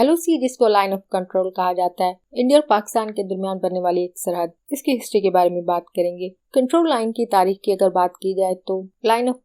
LOC, जिसको line of control कहा जाता है, इंडिया और पाकिस्तान के दरमियान बनने वाली एक सरहद। इसकी हिस्ट्री के बारे में बात करेंगे। कंट्रोल लाइन की तारीख की अगर बात की जाए तो लाइन ऑफ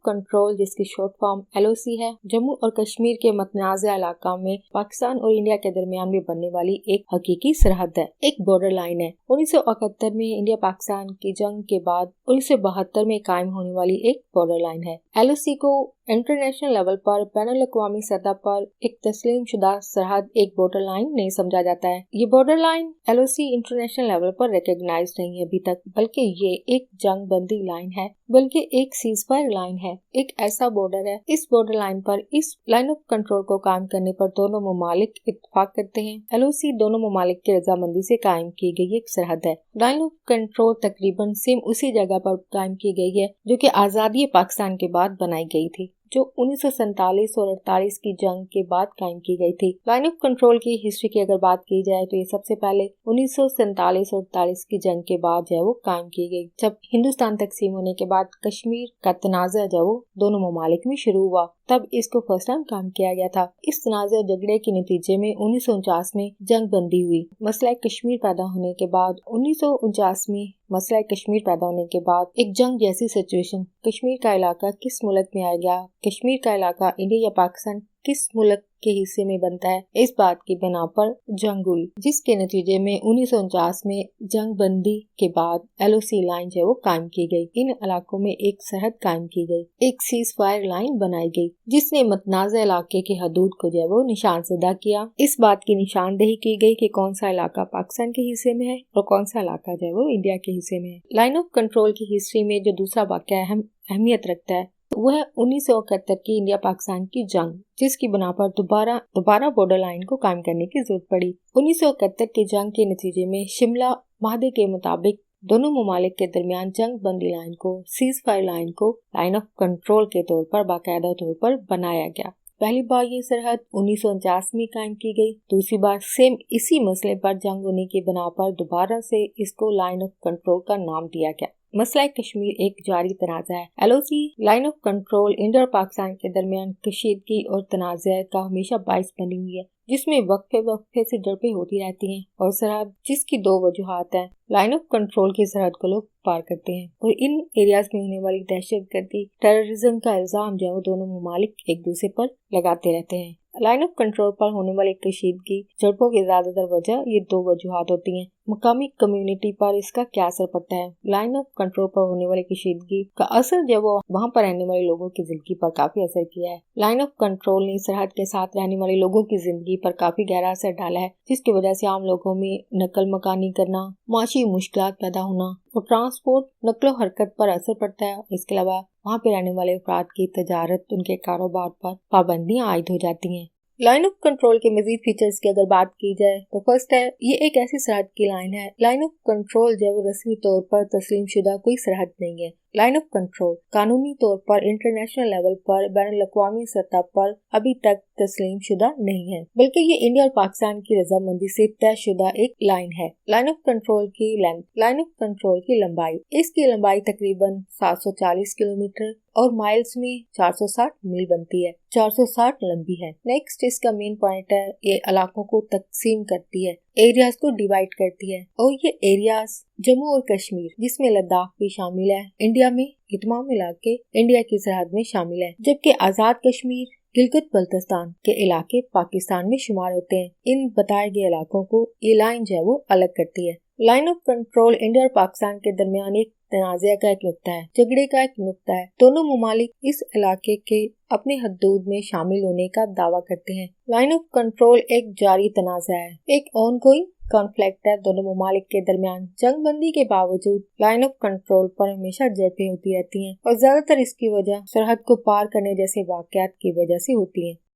कंट्रोल जिसकी शॉर्ट फॉर्म LOC है, जम्मू और कश्मीर के मतनाज़ा इलाका में पाकिस्तान और इंडिया के दरमियान में बनने वाली एक हकीकी सरहद है, एक बॉर्डर लाइन है। 1971 में इंडिया पाकिस्तान की जंग के बाद 1972 में कायम होने वाली एक बॉर्डर लाइन है। LOC को इंटरनेशनल लेवल पर बैनुल-अक़वामी सतह पर एक तस्लीम शुदा सरहद, एक बॉर्डर लाइन नहीं समझा जाता है। ये border line LOC international level पर रिकॉग्नाइज्ड नहीं है अभी तक, बल्कि ये एक जंग बंदी लाइन है, बल्कि एक सीजफायर लाइन है, एक ऐसा बॉर्डर है। इस बॉर्डर लाइन पर इस लाइन ऑफ कंट्रोल को कायम करने पर दोनों ममालिक इत्तेफाक करते हैं। LOC दोनों ममालिक की रजामंदी से कायम की गई एक सरहद है। लाइन ऑफ कंट्रोल तकरीबन सेम उसी जगह पर कायम की गई है जो कि आजादी पाकिस्तान के बाद बनाई गई थी, जो 1947 और 48 की जंग के बाद कायम की गई थी। लाइन ऑफ कंट्रोल की हिस्ट्री की अगर बात की जाए तो ये सबसे पहले 1947 और 48 की जंग के बाद जो है वो कायम की गई, जब हिंदुस्तान तकसीम होने के बाद कश्मीर का तनाज़ा जो वो दोनों ममालिक में शुरू हुआ, तब इसको फर्स्ट टाइम कायम किया गया था। इस तनाज़ा झगड़े के नतीजे में 1949 में जंग बंदी हुई। मसला कश्मीर पैदा होने के बाद 1949 में मसला कश्मीर पैदा होने के बाद एक जंग जैसी सिचुएशन, कश्मीर का इलाका किस मुल्क में आ गया, कश्मीर का इलाका इंडिया या पाकिस्तान किस मुल्क के हिस्से में बनता है, इस बात की बिना पर जंग हुई, जिसके नतीजे में 1949 में जंग बंदी के बाद LOC लाइन जो वो कायम की गई। इन इलाकों में एक सरहद कायम की गई, एक सीज फायर लाइन बनाई गई, जिसने मतनाज़ा इलाके के हदूद को जो वो निशान ज़दा किया। इस बात की निशानदेही की गई कि कौन सा इलाका पाकिस्तान के हिस्से में है और कौन सा इलाका जो है वो इंडिया के हिस्से में है। लाइन ऑफ कंट्रोल की हिस्ट्री में जो दूसरा वाक़या अहमियत रखता है वह 1971 की इंडिया पाकिस्तान की जंग, जिसकी बना पर दोबारा बॉर्डर लाइन को कायम करने की जरूरत पड़ी। 1971 की जंग के नतीजे में शिमला माहदे के मुताबिक दोनों ममालिक के दरमियान जंग बंदी लाइन को, सीज फायर लाइन को लाइन ऑफ कंट्रोल के तौर पर बाकायदा तौर पर बनाया गया। पहली बार ये सरहद 1949 में कायम की गई, दूसरी बार सेम इसी मसले पर जंग होने की बना पर दोबारा से इसको लाइन ऑफ कंट्रोल का नाम दिया गया। मसला कश्मीर एक जारी तनाज़ा है। LOC line of control India और पाकिस्तान के दरमियान कशीदगी और तनाज़ा का हमेशा बाइस बनी हुई है, जिसमें वक्फे से झड़पें होती रहती हैं और सरहद जिसकी दो वजूहात हैं। लाइन ऑफ कंट्रोल की सरहद को लोग पार करते हैं और इन एरियाज में होने वाली दहशतगर्दी, टेररिज्म का इल्जाम जो है दोनों ममालिक एक दूसरे पर लगाते रहते हैं। लाइन ऑफ कंट्रोल पर होने वाली कशीदगी झड़पों की ज्यादातर वजह ये दो वजूहात होती हैं। मकामी कम्युनिटी पर इसका क्या असर पड़ता है? लाइन ऑफ कंट्रोल पर होने वाली कशीदगी का असर जो वो वहाँ पर रहने वाले लोगों की जिंदगी पर काफी असर किया है। लाइन ऑफ कंट्रोल ने सरहद के साथ रहने वाले लोगों की जिंदगी पर काफी गहरा असर डाला है, जिसकी वजह से आम लोगों में नकल मकानी करना, माशी मुश्किलात पैदा होना और ट्रांसपोर्ट नकलो हरकत पर असर पड़ता है। इसके अलावा वहाँ पे रहने वाले अफराद की तजारत, उनके कारोबार पर पाबंदियां आयद हो जाती हैं। लाइन ऑफ कंट्रोल के मजीद फीचर्स की अगर बात की जाए तो फर्स्ट है, ये एक ऐसी सरहद की लाइन है। लाइन ऑफ कंट्रोल जब रस्मी तौर पर तस्लीम शुदा कोई सरहद नहीं है। लाइन ऑफ कंट्रोल कानूनी तौर पर इंटरनेशनल लेवल पर बैनुल-अक़वामी सतह पर अभी तक तस्लीम शुदा नहीं है, बल्कि ये इंडिया और पाकिस्तान की रजामंदी से तय शुदा एक लाइन है। लाइन ऑफ कंट्रोल की लेंथ, लाइन ऑफ कंट्रोल की लंबाई, इसकी लंबाई तकरीबन 740 किलोमीटर और माइल्स में 460 मील बनती है। 460 लंबी है। नेक्स्ट इसका मेन पॉइंट है, ये इलाकों को तकसीम करती है, एरियाज को डिवाइड करती है और ये एरियाज जम्मू और कश्मीर, जिसमें लद्दाख भी शामिल है, इंडिया में ये तमाम इलाके इंडिया की सरहद में शामिल है, जबकि आजाद कश्मीर, गिलगित बल्तिस्तान के इलाके पाकिस्तान में शुमार होते हैं। इन बताए गए इलाकों को ये लाइन जो है वो अलग करती है। लाइन ऑफ कंट्रोल इंडिया और पाकिस्तान के दरमियान एक तनाज़ा का एक नुक्ता है, झगड़े का एक नुक्ता है। दोनों ममालिक इस इलाके के अपने हदूद में शामिल होने का दावा करते हैं। लाइन ऑफ कंट्रोल एक जारी तनाज़ा है, एक ऑनगोइंग कॉन्फ्लिक्ट है दोनों ममालिक के दरमियान। जंग बंदी के बावजूद लाइन ऑफ कंट्रोल पर हमेशा झड़पें होती रहती हैं और ज्यादातर इसकी वजह सरहद को पार करने जैसे वाकयात की वजह से होती है।